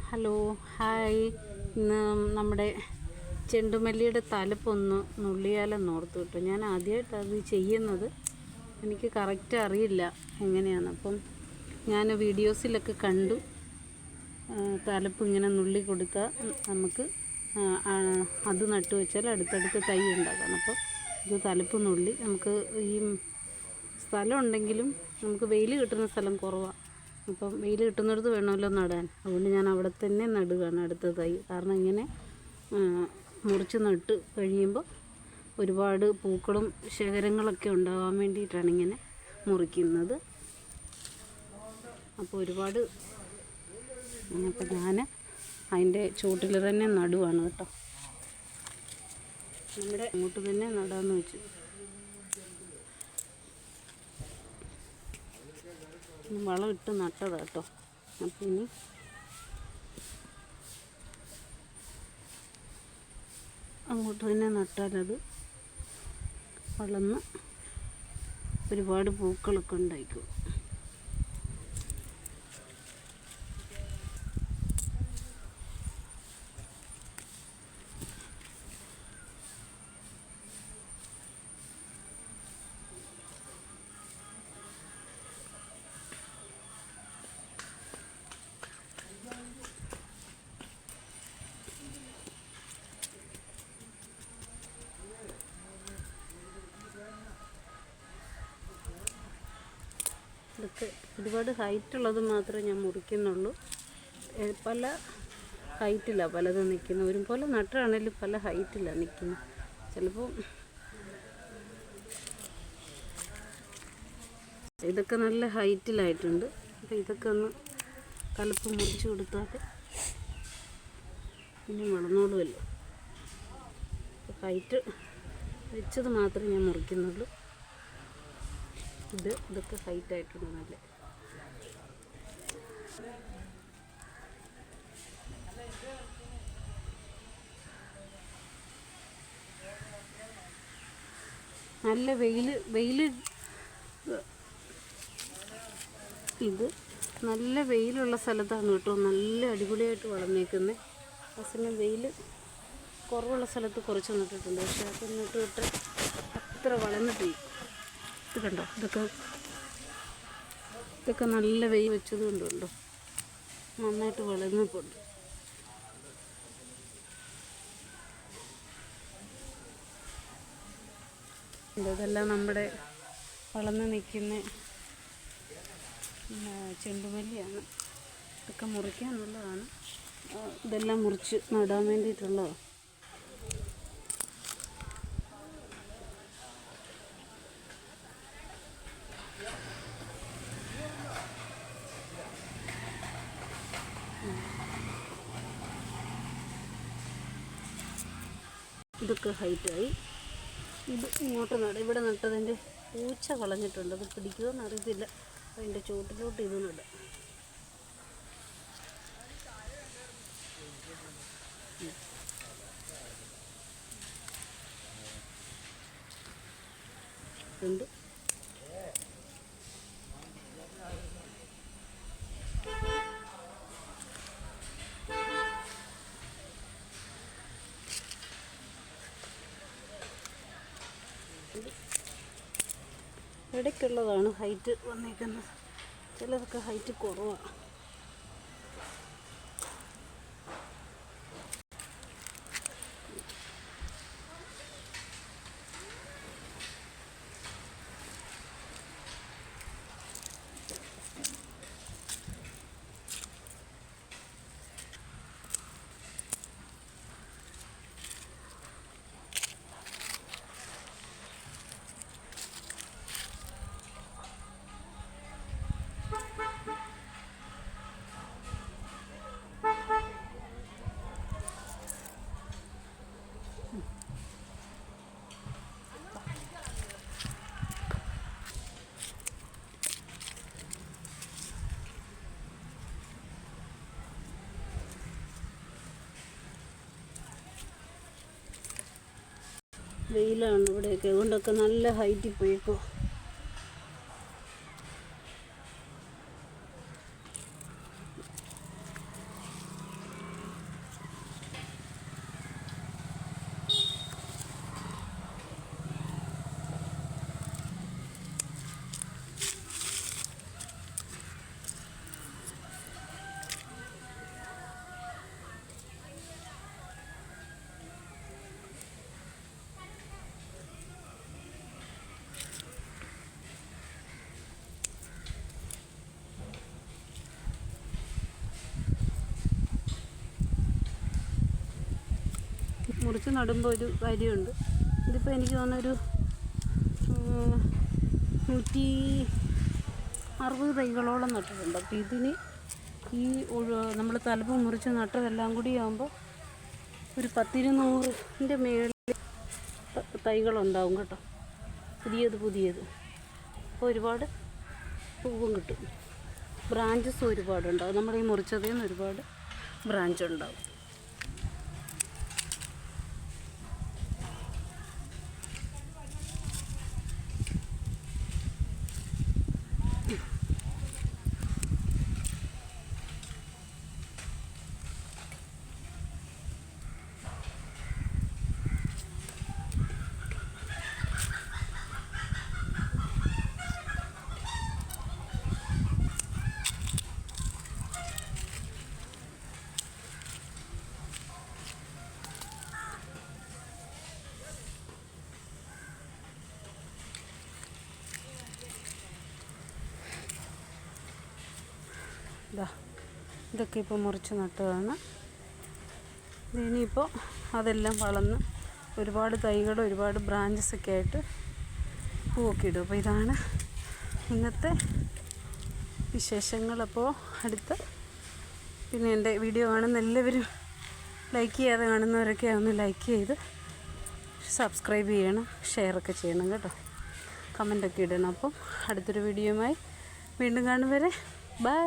Hello, hi. ഇന്ന് നമ്മുടെ ചെണ്ടുമല്ലിയുടെ തലപ്പൊന്ന് നുള്ളിയാലെന്നോർത്തു കേട്ടോ. ഞാൻ ആദ്യമായിട്ടാണ് അത് ചെയ്യുന്നത്. എനിക്ക് കറക്റ്റ് അറിയില്ല എങ്ങനെയാണ്. അപ്പം ഞാൻ വീഡിയോസിലൊക്കെ കണ്ടു തലപ്പ് ഇങ്ങനെ നുള്ളി കൊടുത്താൽ നമുക്ക് അത് നട്ടു വെച്ചാൽ അടുത്തടുത്ത് തൈ ഉണ്ടാക്കാം. അപ്പോൾ ഇത് തലപ്പ് നുള്ളി നമുക്ക് ഈ സ്ഥലം ഉണ്ടെങ്കിലും നമുക്ക് വെയിൽ കിട്ടുന്ന സ്ഥലം കുറവാണ്. അപ്പം വെയിൽ കിട്ടുന്നിടത്ത് വേണമല്ലോ നടാൻ. അതുകൊണ്ട് ഞാൻ അവിടെ തന്നെ നടുകയാണ് അടുത്ത തൈ. കാരണം ഇങ്ങനെ മുറിച്ച് നട്ട് കഴിയുമ്പോൾ ഒരുപാട് പൂക്കളും ശേഖരങ്ങളൊക്കെ ഉണ്ടാകാൻ വേണ്ടിയിട്ടാണ് ഇങ്ങനെ മുറിക്കുന്നത്. അപ്പോൾ ഒരുപാട് അപ്പോൾ ഞാൻ അതിൻ്റെ ചുവട്ടിൽ തന്നെ നടുവാണ് കേട്ടോ. നമ്മുടെ അങ്ങോട്ട് തന്നെ നടാമെന്ന് വെച്ചു. വളം ഇട്ട് നട്ടതാണ് കേട്ടോ. അപ്പം ഇനി അങ്ങോട്ട് തന്നെ നട്ടാലത് വളർന്ന് ഒരുപാട് പൂക്കളൊക്കെ ഉണ്ടായിക്കും. ഇതൊക്കെ ഒരുപാട് ഹൈറ്റുള്ളത് മാത്രമേ ഞാൻ മുറിക്കുന്നുള്ളൂ. പല ഹൈറ്റിലാണ് പലതും നിൽക്കുന്നത്. ഒരുപോലെ നട്ടാണെങ്കിലും പല ഹൈറ്റിലാണ് നിൽക്കുന്നത്. ചിലപ്പോൾ ഇതൊക്കെ നല്ല ഹൈറ്റിലായിട്ടുണ്ട്. അപ്പോൾ ഇതൊക്കെ ഒന്ന് തലപ്പ് മുറിച്ച് കൊടുത്താൽ പിന്നെ വളർന്നോളുമല്ലോ. ഹൈറ്റ് വെച്ചത് മാത്രമേ ഞാൻ മുറിക്കുന്നുള്ളൂ. ഇതൊക്കെ ഹൈറ്റായിട്ടുണ്ട് നല്ല. നല്ല വെയിൽ ഇത് നല്ല വെയിലുള്ള സ്ഥലത്താണ് കേട്ടോ നല്ല അടിപൊളിയായിട്ട് വളർന്നേക്കുന്നത്. ആ സമയം വെയിൽ കുറവുള്ള സ്ഥലത്ത് കുറച്ച് നട്ടിട്ടുണ്ട്. പക്ഷെ അത് നട്ടിട്ട് അത്ര വളർന്നിട്ടില്ല. ഇത് കണ്ടോ, ഇതൊക്കെ നല്ല വെയിൽ വെച്ചത് കൊണ്ടുണ്ടോ നന്നായിട്ട് വളർന്നിട്ടുണ്ട്. ഇതെല്ലാം നമ്മുടെ വളർന്ന് നിൽക്കുന്ന ചെണ്ടുമല്ലിയാണ്. ഇതൊക്കെ മുറിക്കാനുള്ളതാണ്. ഇതെല്ലാം മുറിച്ച് നടാൻ വേണ്ടിയിട്ടുള്ളതാണ്. ഇതൊക്കെ ഹൈറ്റായി. ഇത് ഇങ്ങോട്ട് നടാം. ഇവിടെ നട്ടതിൻ്റെ പൂച്ച കളഞ്ഞിട്ടുണ്ട്. അത് പിടിക്കുമെന്ന് അറിയത്തില്ല. അതിൻ്റെ ചുവട്ടിലോട്ട് ഇത് നടാം. ഉണ്ട്. ഇടയ്ക്കുള്ളതാണ് ഹൈറ്റ് വന്നേക്കുന്നത്. ചിലതൊക്കെ ഹൈറ്റ് കുറവാണ്. വെയിലാണ് ഇവിടെയൊക്കെ. അതുകൊണ്ടൊക്കെ നല്ല ഹൈറ്റിൽ പോയേക്കോ. മുറിച്ച് നടുമ്പോൾ ഒരു കാര്യമുണ്ട്. ഇതിപ്പോൾ എനിക്ക് തോന്നുന്നൊരു 160 തൈകളോളം നട്ടിട്ടുണ്ട്. അപ്പോൾ ഇതിന് ഈ നമ്മൾ തലപ്പ് മുറിച്ച് നട്ടതെല്ലാം കൂടി ആകുമ്പോൾ ഒരു 10-200ൻ്റെ മേളിൽ തൈകളുണ്ടാവും കേട്ടോ, പുതിയത്. അപ്പോൾ ഒരുപാട് പൂവും കിട്ടും, ബ്രാഞ്ചസ് ഒരുപാടുണ്ടാവും. നമ്മൾ ഈ മുറിച്ചതിൽ നിന്ന് ഒരുപാട് ബ്രാഞ്ച് ഉണ്ടാവും. ഇതൊക്കെ ഇപ്പോൾ മുറിച്ച് നട്ടതാണ്. ഇനിയിപ്പോൾ അതെല്ലാം വളർന്ന് ഒരുപാട് തൈകൾ, ഒരുപാട് ബ്രാഞ്ചസൊക്കെ ആയിട്ട് പൂവൊക്കെ ഇടും. അപ്പോൾ ഇതാണ് ഇന്നത്തെ വിശേഷങ്ങൾ. അപ്പോൾ പിന്നെ എൻ്റെ വീഡിയോ കാണുന്ന എല്ലാവരും ലൈക്ക് ചെയ്യാതെ കാണുന്നവരൊക്കെ ഒന്ന് ലൈക്ക് ചെയ്ത് സബ്സ്ക്രൈബ് ചെയ്യണം, ഷെയറൊക്കെ ചെയ്യണം കേട്ടോ, കമൻ്റൊക്കെ ഇടണം. അപ്പം അടുത്തൊരു വീഡിയോയുമായി വീണ്ടും കാണും വരെ ബൈ.